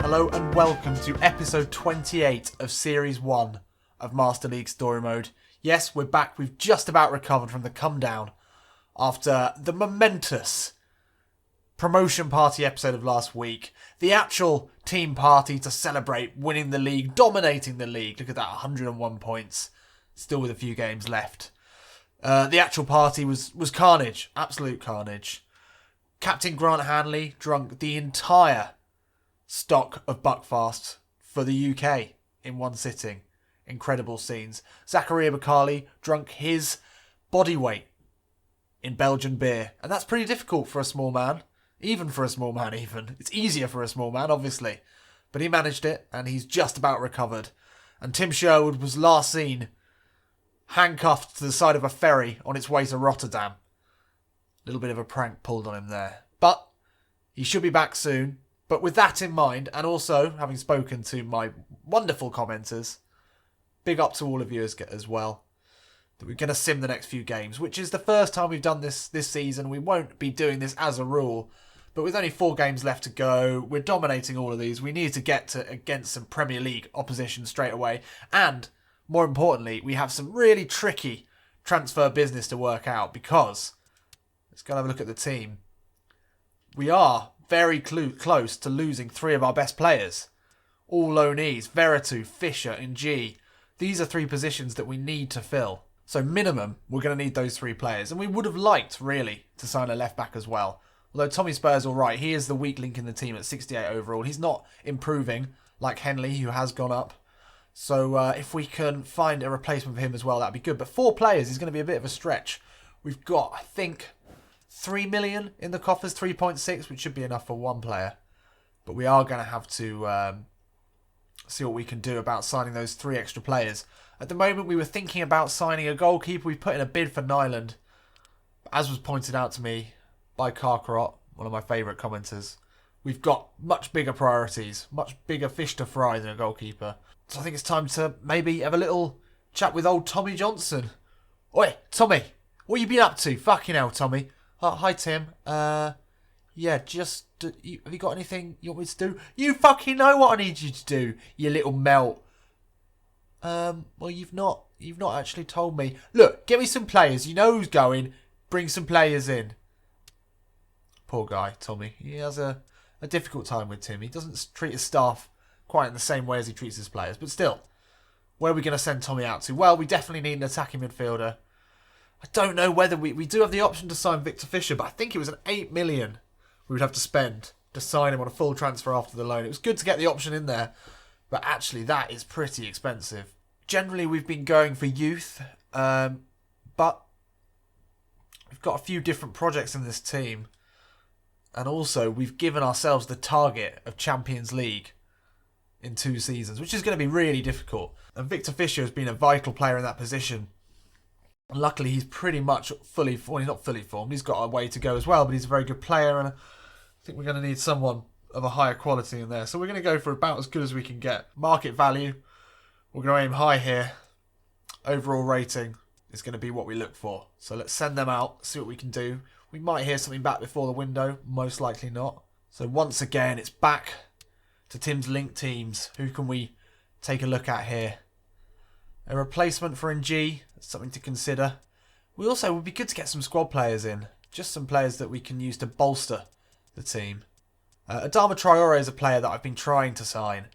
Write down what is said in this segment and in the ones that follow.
Hello and welcome to episode 28 of Series 1 of Master League Story Mode. Yes, we're back. We've just about recovered from the come down after the momentous promotion party episode of last week. The actual team party to celebrate winning the league, dominating the league. Look at that, 101 points. Still with a few games left. The actual party was carnage. Absolute carnage. Captain Grant Hanley drunk the entire stock of Buckfast for the UK in one sitting. Incredible scenes. Zachariah Bakali drunk his body weight in Belgian beer. And that's pretty difficult for a small man. Even for a small man, even. It's easier for a small man, obviously. But he managed it, and he's just about recovered. And Tim Sherwood was last seen handcuffed to the side of a ferry on its way to Rotterdam. A little bit of a prank pulled on him there. But he should be back soon. But with that in mind, and also having spoken to my wonderful commenters, big up to all of you as well, that we're going to sim the next few games, which is the first time we've done this season. We won't be doing this as a rule, but with only 4 games left to go, we're dominating all of these. We need to get against some Premier League opposition straight away. And, more importantly, we have some really tricky transfer business to work out because, let's go and have a look at the team. We are very close to losing 3 of our best players. All loanees, Veretout, Fisher and G. These are 3 positions that we need to fill. So minimum, we're going to need those 3 players. And we would have liked, really, to sign a left-back as well. Although Tommy Spur's all right. He is the weak link in the team at 68 overall. He's not improving like Henley, who has gone up. So if we can find a replacement for him as well, that'd be good. But 4 players is going to be a bit of a stretch. We've got, I think, 3 million in the coffers, 3.6, which should be enough for 1 player. But we are going to have to see what we can do about signing those 3 extra players. At the moment, we were thinking about signing a goalkeeper. We've put in a bid for Nyland. As was pointed out to me by Carcarot, one of my favourite commenters, we've got much bigger priorities, much bigger fish to fry than a goalkeeper. So I think it's time to maybe have a little chat with old Tommy Johnson. Oi, Tommy, what you been up to? Fucking hell, Tommy. Hi, Tim. Yeah, just, have you got anything you want me to do? You fucking know what I need you to do, you little melt. Well, you've not actually told me. Look, get me some players. You know who's going. Bring some players in. Poor guy, Tommy. He has a difficult time with Tim. He doesn't treat his staff quite in the same way as he treats his players. But still, where are we going to send Tommy out to? Well, we definitely need an attacking midfielder. I don't know whether we do have the option to sign Victor Fisher, but I think it was an 8 million we would have to spend to sign him on a full transfer after the loan. It was good to get the option in there, but actually that is pretty expensive. Generally, we've been going for youth, but we've got a few different projects in this team. And also, we've given ourselves the target of Champions League in 2 seasons, which is going to be really difficult. And Victor Fisher has been a vital player in that position. And luckily, he's pretty much fully formed. Well, he's not fully formed. He's got a way to go as well, but he's a very good player. And I think we're going to need someone of a higher quality in there. So we're going to go for about as good as we can get. Market value, we're going to aim high here. Overall rating is going to be what we look for. So let's send them out, see what we can do. We might hear something back before the window. Most likely not. So once again, it's back to Tim's linked teams. Who can we take a look at here? A replacement for NG, something to consider. We also would be good to get some squad players in. Just some players that we can use to bolster the team. Adama Traore is a player that I've been trying to sign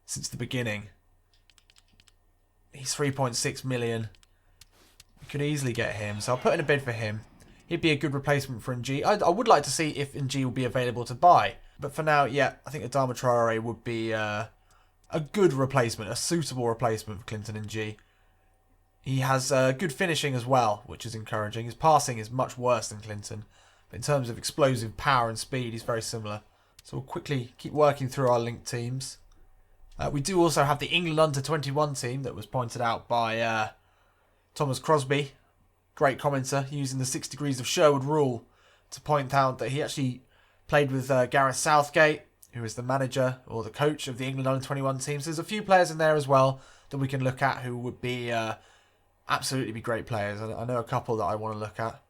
since the beginning. He's 3.6 million. We could easily get him, so I'll put in a bid for him. He'd be a good replacement for NG. I would like to see if NG will be available to buy. But for now, yeah, I think Adama Traore would be a good replacement, a suitable replacement for Clinton NG. He has good finishing as well, which is encouraging. His passing is much worse than Clinton. But in terms of explosive power and speed, he's very similar. So we'll quickly keep working through our linked teams. We do also have the England Under-21 team that was pointed out by Thomas Crosby. Great commenter, using the 6 Degrees of Sherwood rule to point out that he actually played with Gareth Southgate, who is the manager or the coach of the England Under-21 team. So there's a few players in there as well that we can look at who would be absolutely be great players. I know a couple that I want to look at.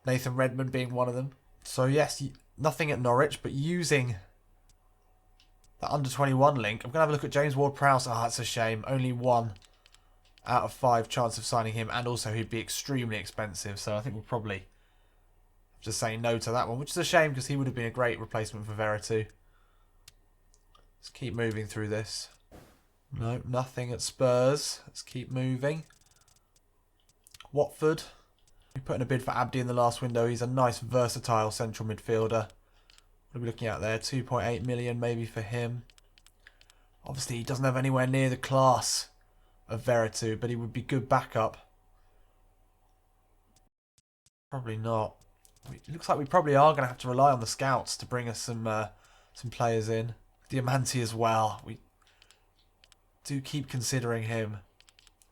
Nathan Redmond being one of them. So yes, nothing at Norwich, but using the under-21 link. I'm going to have a look at James Ward-Prowse. Oh, that's a shame. Only 1 out of 5 chance of signing him, and also he'd be extremely expensive, so I think we'll probably just say no to that one, which is a shame because he would have been a great replacement for Veretout. Let's keep moving through this. No, nothing at Spurs. Let's keep moving. Watford. We put in a bid for Abdi in the last window. He's a nice, versatile central midfielder. What are we looking at there? 2.8 million maybe for him. Obviously, he doesn't have anywhere near the class of Veretout, but he would be good backup. Probably not. It looks like we probably are going to have to rely on the scouts to bring us some players in. Diamanti as well. We do keep considering him.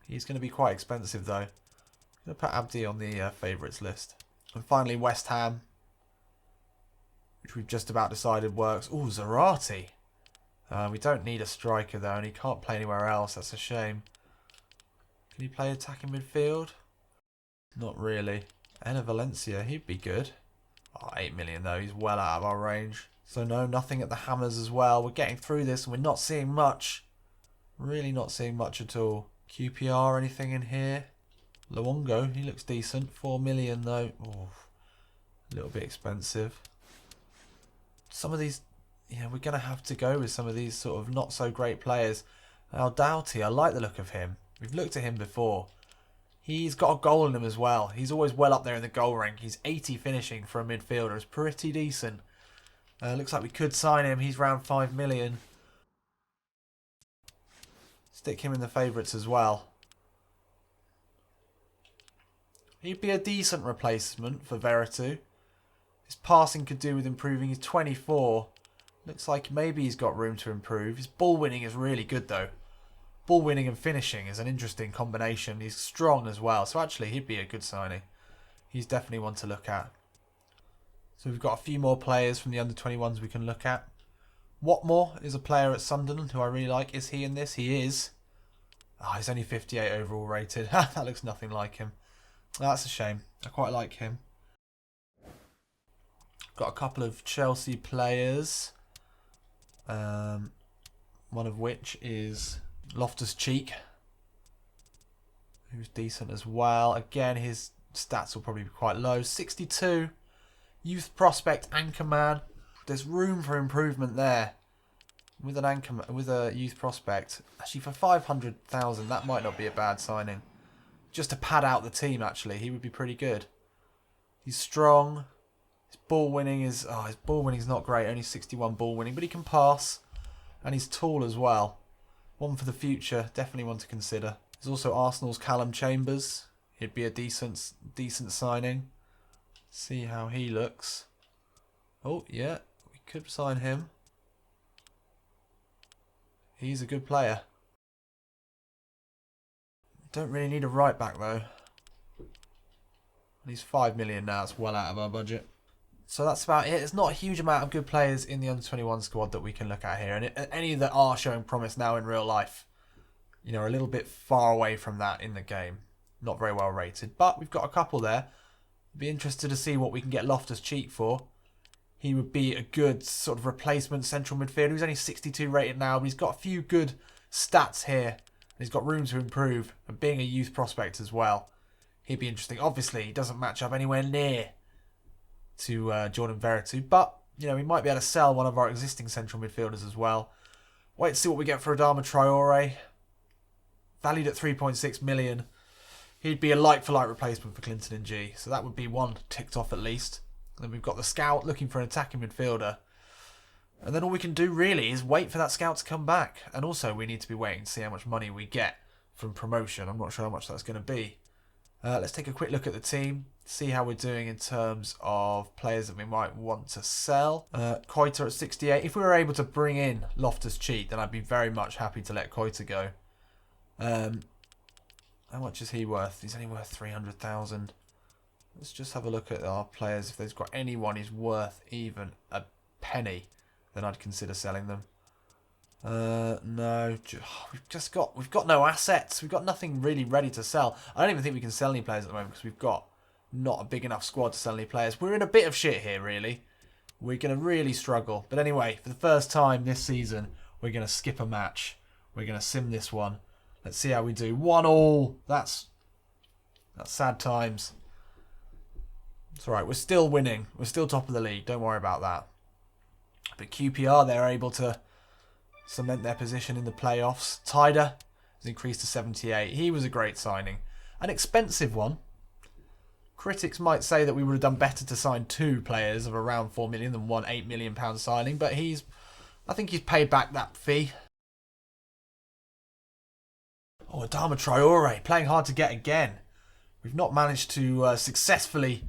He's going to be quite expensive though. I'm going to put Abdi on the favourites list. And finally West Ham, which we've just about decided works. Oh, Zarate. We don't need a striker though, and he can't play anywhere else. That's a shame. Can he play attacking midfield? Not really. Ena Valencia, he'd be good. Oh, 8 million though, he's well out of our range. So no, nothing at the Hammers as well. We're getting through this and we're not seeing much. Really not seeing much at all. QPR, anything in here? Luongo, he looks decent. 4 million though. Oh, a little bit expensive. Some of these, yeah, we're going to have to go with some of these sort of not so great players. Al Doughty, I like the look of him. We've looked at him before. He's got a goal in him as well. He's always well up there in the goal rank. He's 80 finishing for a midfielder. It's pretty decent. Looks like we could sign him. He's around 5 million. Stick him in the favourites as well. He'd be a decent replacement for Veretout. His passing could do with improving. He's 24. Looks like maybe he's got room to improve. His ball winning is really good though. Ball winning and finishing is an interesting combination. He's strong as well. So actually he'd be a good signing. He's definitely one to look at. So we've got a few more players from the under-21s we can look at. Watmore is a player at Sunderland who I really like. Is he in this? He is. Oh, he's only 58 overall rated. That looks nothing like him. That's a shame. I quite like him. Got a couple of Chelsea players. One of which is Loftus-Cheek, who's decent as well. Again, his stats will probably be quite low. 62. Youth prospect, anchorman. There's room for improvement there. With a youth prospect. Actually, for 500,000, that might not be a bad signing. Just to pad out the team, actually, he would be pretty good. He's strong. His ball winning is not great. Only 61 ball winning, but he can pass, and he's tall as well. One for the future, definitely one to consider. There's also Arsenal's Callum Chambers. He'd be a decent signing. See how he looks. Oh yeah, we could sign him. He's a good player. Don't really need a right back though. He's 5 million now. It's well out of our budget. So that's about it. There's not a huge amount of good players in the under-21 squad that we can look at here. And any that are showing promise now in real life, you know, are a little bit far away from that in the game. Not very well rated. But we've got a couple there. Be interested to see what we can get Loftus-Cheek for. He would be a good sort of replacement central midfielder. He's only 62 rated now, but he's got a few good stats here. He's got room to improve. And being a youth prospect as well, he'd be interesting. Obviously, he doesn't match up anywhere near to Jordan Veretout, but you know, we might be able to sell one of our existing central midfielders as well. Wait to see what we get for Adama Traore. Valued at 3.6 million. He'd be a like-for-like replacement for Clinton Ng, so that would be one ticked off at least. And then we've got the scout looking for an attacking midfielder. And then all we can do really is wait for that scout to come back. And also we need to be waiting to see how much money we get from promotion. I'm not sure how much that's going to be. Let's take a quick look at the team. See how we're doing in terms of players that we might want to sell. Koita at 68. If we were able to bring in Loftus-Cheek, then I'd be very much happy to let Koita go. How much is he worth? He's only worth 300,000. Let's just have a look at our players. If there's got anyone who's worth even a penny, then I'd consider selling them. No, we've got no assets. We've got nothing really ready to sell. I don't even think we can sell any players at the moment because we've got not a big enough squad to sell any players. We're in a bit of shit here, really. we're going to really struggle. But anyway, for the first time this season, we're going to skip a match. We're going to sim this one. Let's see how we do. 1-1. That's sad times. It's alright, we're still winning. We're still top of the league. Don't worry about that. But QPR, they're able to cement their position in the playoffs. Tyder has increased to 78. He was a great signing. An expensive one. Critics might say that we would have done better to sign 2 players of around 4 million than one £8 million signing, but I think he's paid back that fee. Oh, Adama Traore, playing hard to get again. We've not managed to successfully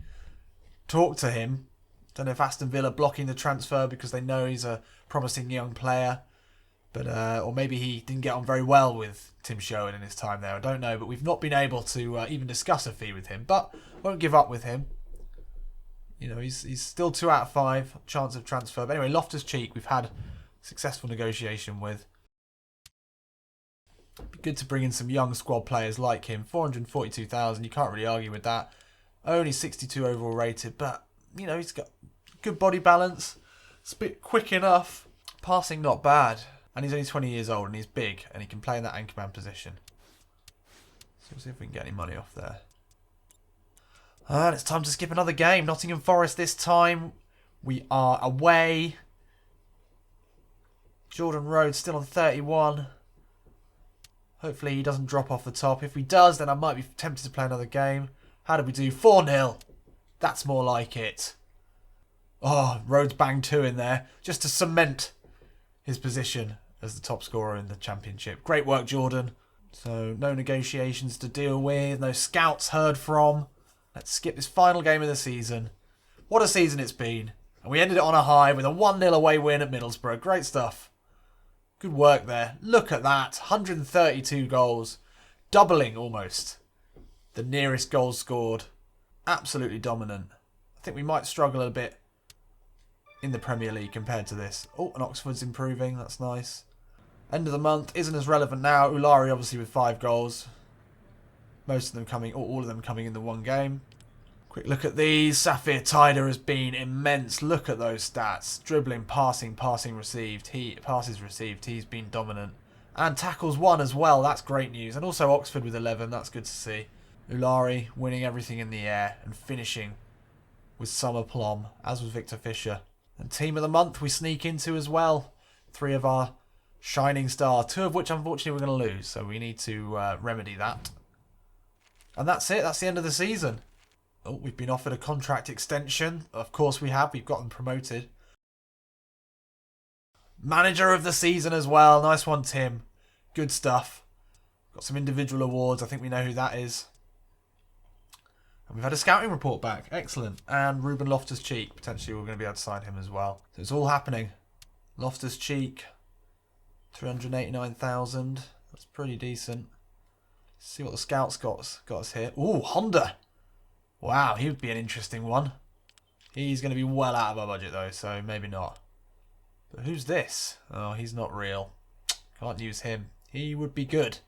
talk to him. Don't know if Aston Villa blocking the transfer because they know he's a promising young player. But or maybe he didn't get on very well with Tim Sherwood in his time there. I don't know, but we've not been able to even discuss a fee with him. But won't give up with him. You know, he's still 2 out of 5 chance of transfer. But anyway, Loftus-Cheek, we've had successful negotiation with. It'd be good to bring in some young squad players like him. 442,000, you can't really argue with that. Only 62 overall rated, but you know, he's got good body balance. It's a bit quick enough. Passing not bad. And he's only 20 years old and he's big and he can play in that anchorman position. So we'll see if we can get any money off there. And it's time to skip another game. Nottingham Forest this time. We are away. Jordan Rhodes still on 31. Hopefully he doesn't drop off the top. If he does, then I might be tempted to play another game. How did we do? 4-0. That's more like it. Oh, Rhodes banged 2 in there just to cement his position as the top scorer in the championship. Great work, Jordan. So no negotiations to deal with. No scouts heard from. Let's skip this final game of the season. What a season it's been. And we ended it on a high with a 1-0 away win at Middlesbrough. Great stuff. Good work there. Look at that. 132 goals. Doubling almost the nearest goals scored. Absolutely dominant. I think we might struggle a bit in the Premier League compared to this. Oh, and Oxford's improving. That's nice. End of the month isn't as relevant now. Ulari obviously with 5 goals. Most of them coming, or all of them coming in the one game. Quick look at these. Safir Tyder has been immense. Look at those stats. Dribbling, passing, received. Passes received. He's been dominant. And tackles 1 as well. That's great news. And also Oxford with 11. That's good to see. Ulari winning everything in the air and finishing with some aplomb, as was Victor Fisher. And team of the month we sneak into as well. 3 of our shining stars, 2 of which unfortunately we're going to lose. So we need to remedy that. And that's it. That's the end of the season. Oh, we've been offered a contract extension. Of course we have. We've gotten promoted. Manager of the season as well. Nice one, Tim. Good stuff. Got some individual awards. I think we know who that is. And we've had a scouting report back. Excellent. And Ruben Loftus-Cheek. Potentially we're going to be able to sign him as well. So it's all happening. Loftus-Cheek. 389,000. That's pretty decent. Let's see what the scouts got us here. Ooh, Honda. Wow, he would be an interesting one. He's going to be well out of our budget though, so maybe not. But who's this? Oh, he's not real. Can't use him. He would be good.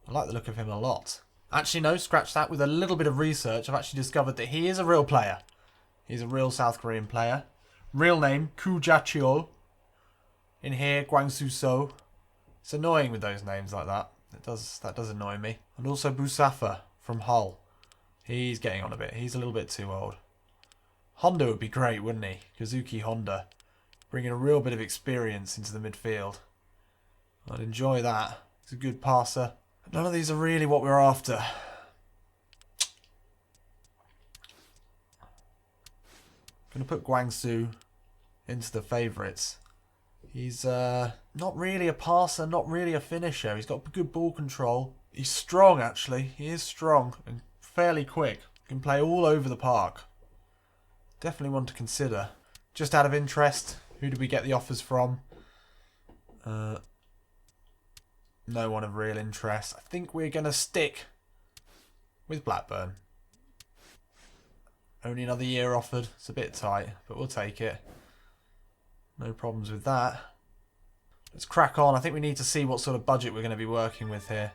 I like the look of him a lot. Actually, no, scratch that. With a little bit of research, I've actually discovered that he is a real player. He's a real South Korean player. Real name, Koo Ja-cheol. In here, Gwangsu So. It's annoying with those names like that. That does annoy me. And also Busafa from Hull. He's getting on a bit. He's a little bit too old. Honda would be great, wouldn't he? Kazuki Honda. Bringing a real bit of experience into the midfield. I'd enjoy that. He's a good passer. None of these are really what we're after. Going to put Guangsu into the favourites. He's not really a passer, not really a finisher. He's got good ball control. He's strong, actually. He is strong and fairly quick. Can play all over the park. Definitely one to consider. Just out of interest, who did we get the offers from? No one of real interest. I think we're going to stick with Blackburn. Only another year offered. It's a bit tight, but we'll take it. No problems with that. Let's crack on. I think we need to see what sort of budget we're going to be working with here.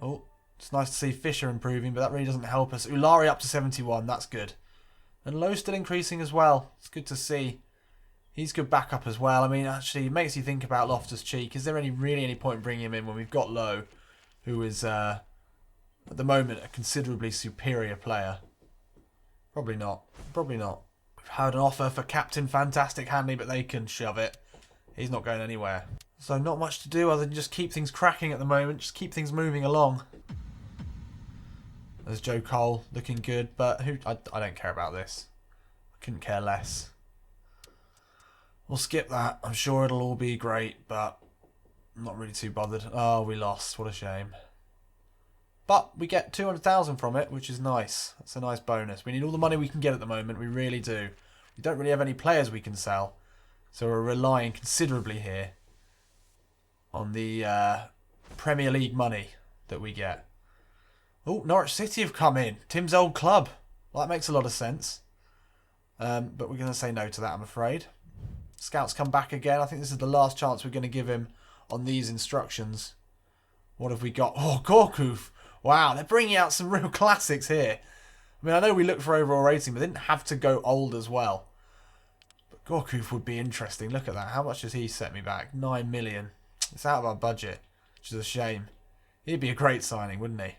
Oh, it's nice to see Fisher improving, but that really doesn't help us. Ulari up to 71. That's good. And low still increasing as well. It's good to see. He's good backup as well. I mean, actually, it makes you think about Loftus-Cheek. Is there really any point in bringing him in when we've got Low, who is, at the moment, a considerably superior player? Probably not. Probably not. We've had an offer for Captain Fantastic Hanley, but they can shove it. He's not going anywhere. So not much to do other than just keep things cracking at the moment. Just keep things moving along. There's Joe Cole looking good, but I don't care about this. I couldn't care less. We'll skip that. I'm sure it'll all be great, but I'm not really too bothered. Oh, we lost. What a shame. But we get 200,000 from it, which is nice. That's a nice bonus. We need all the money we can get at the moment. We really do. We don't really have any players we can sell. So we're relying considerably here on the Premier League money that we get. Oh, Norwich City have come in. Tim's old club. Well, that makes a lot of sense. But we're going to say no to that, I'm afraid. Scouts come back again. I think this is the last chance we're going to give him on these instructions. What have we got? Oh, Gorkuf. Wow, they're bringing out some real classics here. I mean, I know we looked for overall rating, but they didn't have to go old as well. But Gorkuf would be interesting. Look at that. How much does he set me back? 9 million. It's out of our budget, which is a shame. He'd be a great signing, wouldn't he?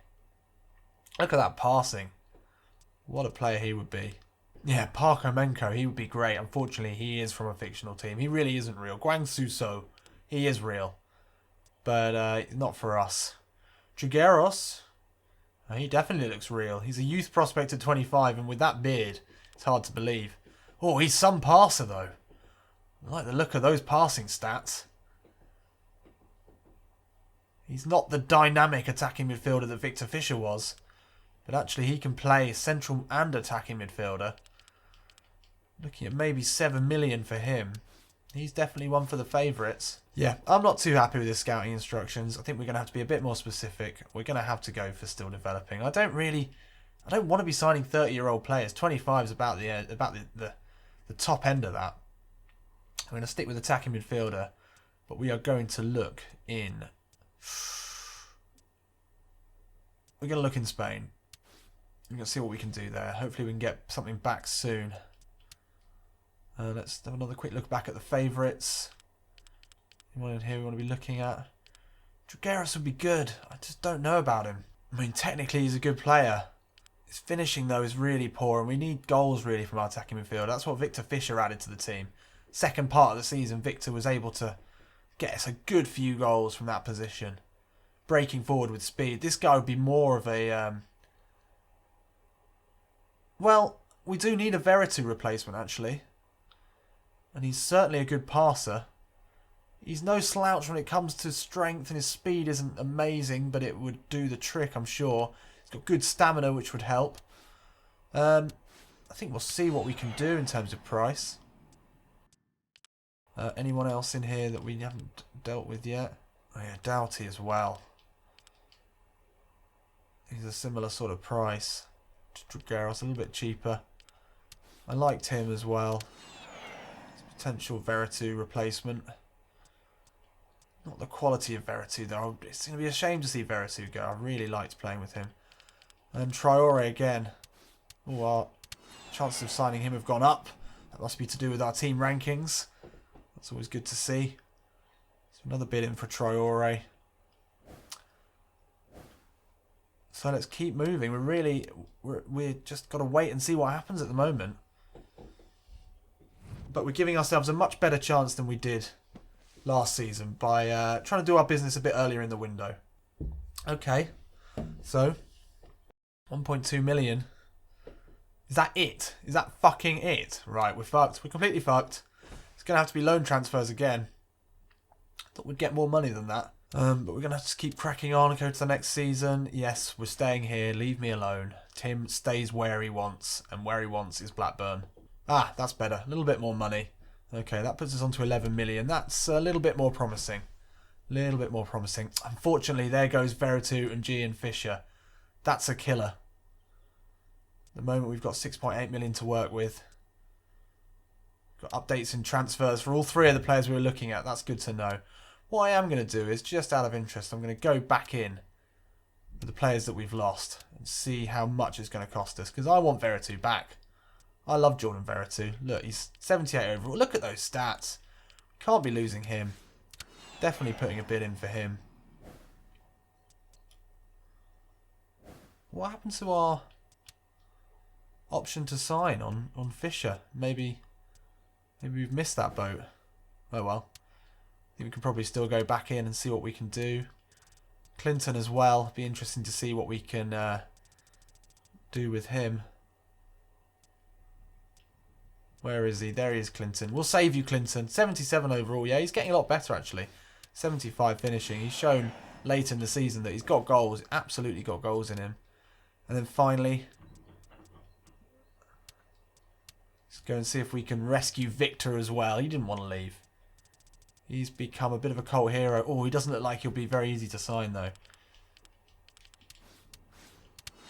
Look at that passing. What a player he would be. Yeah, Park Omenko, he would be great. Unfortunately, he is from a fictional team. He really isn't real. Guang Suso, he is real. But not for us. Trigueros, he definitely looks real. He's a youth prospect at 25, and with that beard, it's hard to believe. Oh, he's some passer, though. I like the look of those passing stats. He's not the dynamic attacking midfielder that Victor Fisher was. But actually, he can play central and attacking midfielder. Looking at maybe 7 million for him. He's definitely one for the favourites. Yeah, I'm not too happy with his scouting instructions. I think we're going to have to be a bit more specific. We're going to have to go for still developing. I don't want to be signing 30-year-old players. 25 is about the top end of that. I'm going to stick with attacking midfielder. But we are going to look in... We're going to look in Spain. We're going to see what we can do there. Hopefully we can get something back soon. Let's have another quick look back at the favourites. Anyone in here we want to be looking at? Trigueros would be good. I just don't know about him. I mean, technically he's a good player. His finishing, though, is really poor, and we need goals, really, from our attacking midfield. That's what Victor Fisher added to the team. Second part of the season, Victor was able to get us a good few goals from that position. Breaking forward with speed. This guy would be more of a... Well, we do need a Veretout replacement, actually. And he's certainly a good passer. He's no slouch when it comes to strength, and his speed isn't amazing, but it would do the trick, I'm sure. He's got good stamina, which would help. I think we'll see what we can do in terms of price. Anyone else in here that we haven't dealt with yet? Oh yeah, Doughty as well. He's a similar sort of price to Trigueros, a little bit cheaper. I liked him as well. Potential Veretout replacement. Not the quality of Veretout though. It's going to be a shame to see Veretout go. I really liked playing with him. And Traore again. Oh, our chances of signing him have gone up. That must be to do with our team rankings. That's always good to see. So another bid in for Traore. So let's keep moving. We're just got to wait and see what happens at the moment. But we're giving ourselves a much better chance than we did last season by trying to do our business a bit earlier in the window. Okay, so 1.2 million. Is that it? Is that fucking it? Right, we're fucked. We're completely fucked. It's going to have to be loan transfers again. Thought we'd get more money than that. But we're going to have to keep cracking on and go to the next season. Yes, we're staying here. Leave me alone. Tim stays where he wants, and where he wants is Blackburn. Ah, that's better. A little bit more money. Okay, that puts us on to 11 million. That's a little bit more promising. Little bit more promising. Unfortunately, there goes Veretout and Gian Fisher. That's a killer. At the moment, we've got 6.8 million to work with. Got updates in transfers for all three of the players we were looking at. That's good to know. What I am going to do is, just out of interest, I'm going to go back in with the players that we've lost and see how much it's going to cost us. Because I want Veretout back. I love Jordan Veretout. Look, he's 78 overall. Look at those stats. Can't be losing him. Definitely putting a bid in for him. What happened to our option to sign on Fisher? Maybe we've missed that boat. Oh well. I think we can probably still go back in and see what we can do. Clinton as well. Be interesting to see what we can do with him. Where is he? There he is, Clinton. We'll save you, Clinton. 77 overall. Yeah, he's getting a lot better, actually. 75 finishing. He's shown late in the season that he's got goals. Absolutely got goals in him. And then finally, let's go and see if we can rescue Victor as well. He didn't want to leave. He's become a bit of a cult hero. Oh, he doesn't look like he'll be very easy to sign, though.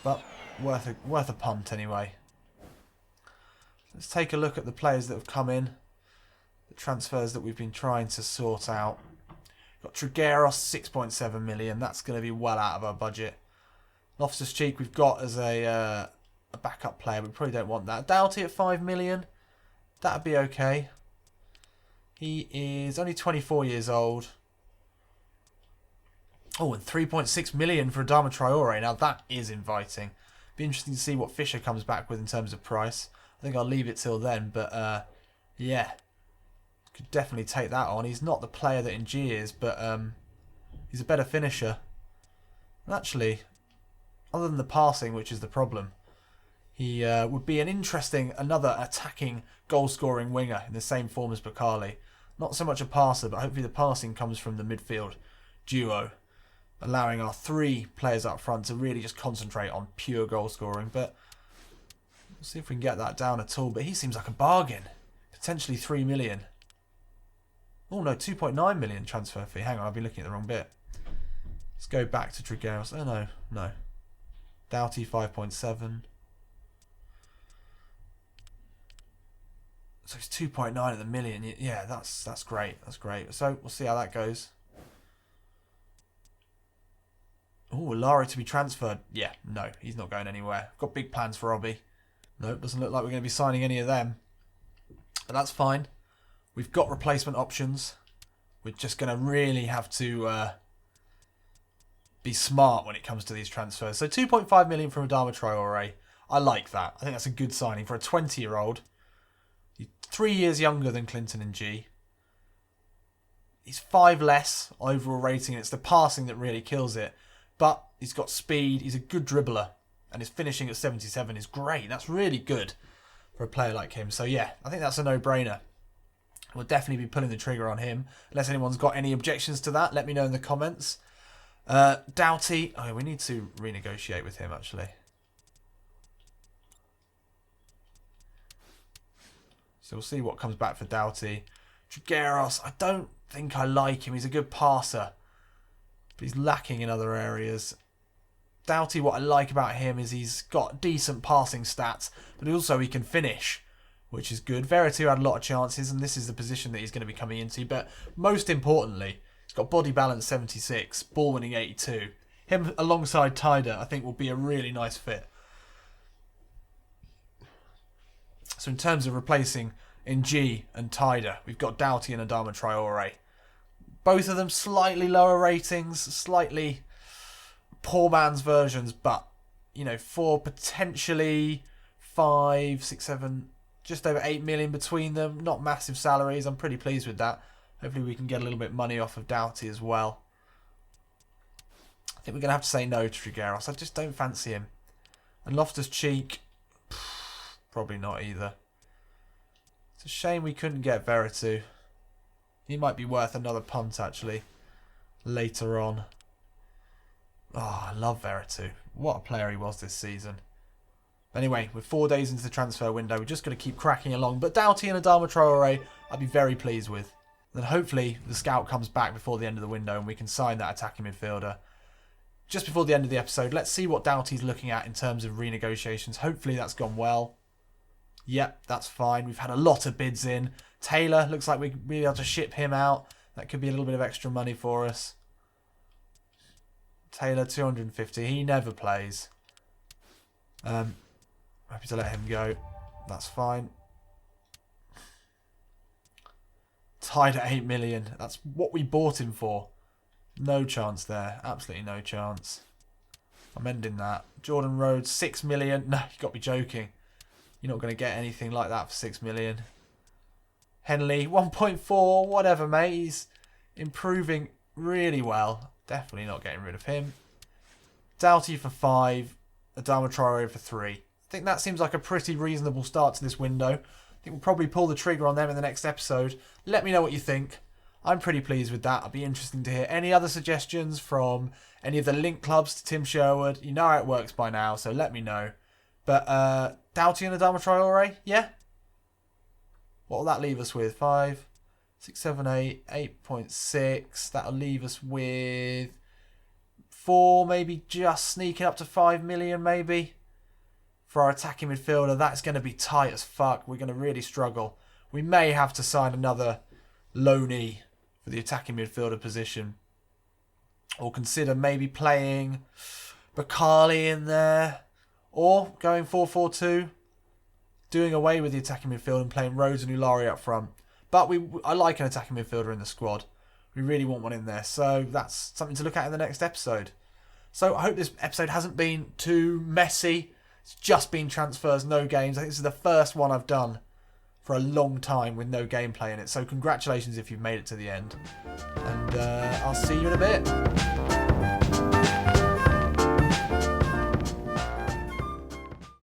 But worth a punt, anyway. Let's take a look at the players that have come in. The transfers that we've been trying to sort out. Got Trigueros, 6.7 million. That's going to be well out of our budget. Loftus-Cheek we've got as a backup player. We probably don't want that. Doughty at 5 million. That'd be okay. He is only 24 years old. Oh, and 3.6 million for Adama Traore. Now that is inviting. Be interesting to see what Fisher comes back with in terms of price. I think I'll leave it till then, but yeah, could definitely take that on. He's not the player that Ng is, but he's a better finisher. And actually, other than the passing, which is the problem, he would be an interesting, another attacking, goal-scoring winger in the same form as Bakali. Not so much a passer, but hopefully the passing comes from the midfield duo, allowing our three players up front to really just concentrate on pure goal-scoring. But we'll see if we can get that down at all. But he seems like a bargain. Potentially 3 million. Oh no, 2.9 million transfer fee. Hang on, I've been looking at the wrong bit. Let's go back to Trigueros. Oh no. Doughty 5.7. So it's 2.9 at the million. Yeah, that's great. That's great. So we'll see how that goes. Oh, Lara to be transferred. Yeah, no, he's not going anywhere. Got big plans for Robbie. Nope, doesn't look like we're going to be signing any of them. But that's fine. We've got replacement options. We're just going to really have to be smart when it comes to these transfers. So 2.5 million from Adama Traore. I like that. I think that's a good signing for a 20-year-old. He's 3 years younger than Clinton and G. He's 5 less overall rating. It's the passing that really kills it. But he's got speed. He's a good dribbler. And his finishing at 77 is great. That's really good for a player like him. So yeah, I think that's a no-brainer. We'll definitely be pulling the trigger on him. Unless anyone's got any objections to that, let me know in the comments. Doughty. Oh, we need to renegotiate with him, actually. So we'll see what comes back for Doughty. Trigueros, I don't think I like him. He's a good passer. But he's lacking in other areas. Doughty, what I like about him is he's got decent passing stats, but also he can finish, which is good. Veretout had a lot of chances, and this is the position that he's going to be coming into. But most importantly, he's got body balance 76, ball winning 82. Him alongside Tyder, I think, will be a really nice fit. So in terms of replacing Ng and Tyder, we've got Doughty and Adama Traore. Both of them slightly lower ratings, slightly poor man's versions, but, you know, for potentially 5, 6, 7, just over 8 million between them. Not massive salaries. I'm pretty pleased with that. Hopefully we can get a little bit of money off of Doughty as well. I think we're going to have to say no to Trigueros. I just don't fancy him. And Loftus-Cheek, probably not either. It's a shame we couldn't get Veretout. He might be worth another punt, actually, later on. Oh, I love Veretout. What a player he was this season. Anyway, we're 4 days into the transfer window. We're just going to keep cracking along. But Doughty and Adama Traore, I'd be very pleased with. Then hopefully the scout comes back before the end of the window and we can sign that attacking midfielder. Just before the end of the episode, let's see what Doughty's looking at in terms of renegotiations. Hopefully that's gone well. Yep, that's fine. We've had a lot of bids in. Taylor, looks like we'll be able to ship him out. That could be a little bit of extra money for us. Taylor, 250. He never plays. Happy to let him go. That's fine. Tied at 8 million. That's what we bought him for. No chance there. Absolutely no chance. I'm ending that. Jordan Rhodes, 6 million. No, you got to be joking. You're not going to get anything like that for 6 million. Henley, 1.4. Whatever, mate. He's improving really well. Definitely not getting rid of him. Doughty for 5. Adama Traore for 3. I think that seems like a pretty reasonable start to this window. I think we'll probably pull the trigger on them in the next episode. Let me know what you think. I'm pretty pleased with that. I'd be interesting to hear any other suggestions from any of the link clubs to Tim Sherwood. You know how it works by now, so let me know. But Doughty and Adama Traore, yeah? What will that leave us with? 5, 6, 7, 8, 8.6. That'll leave us with 4, maybe just sneaking up to 5 million, maybe. For our attacking midfielder, that's going to be tight as fuck. We're going to really struggle. We may have to sign another loanee for the attacking midfielder position. Or consider maybe playing Bakali in there. Or going 4-4-2. Doing away with the attacking midfield and playing Rhodes and Ulari up front. But I like an attacking midfielder in the squad. We really want one in there. So that's something to look at in the next episode. So I hope this episode hasn't been too messy. It's just been transfers, no games. I think this is the first one I've done for a long time with no gameplay in it. So congratulations if you've made it to the end. And I'll see you in a bit.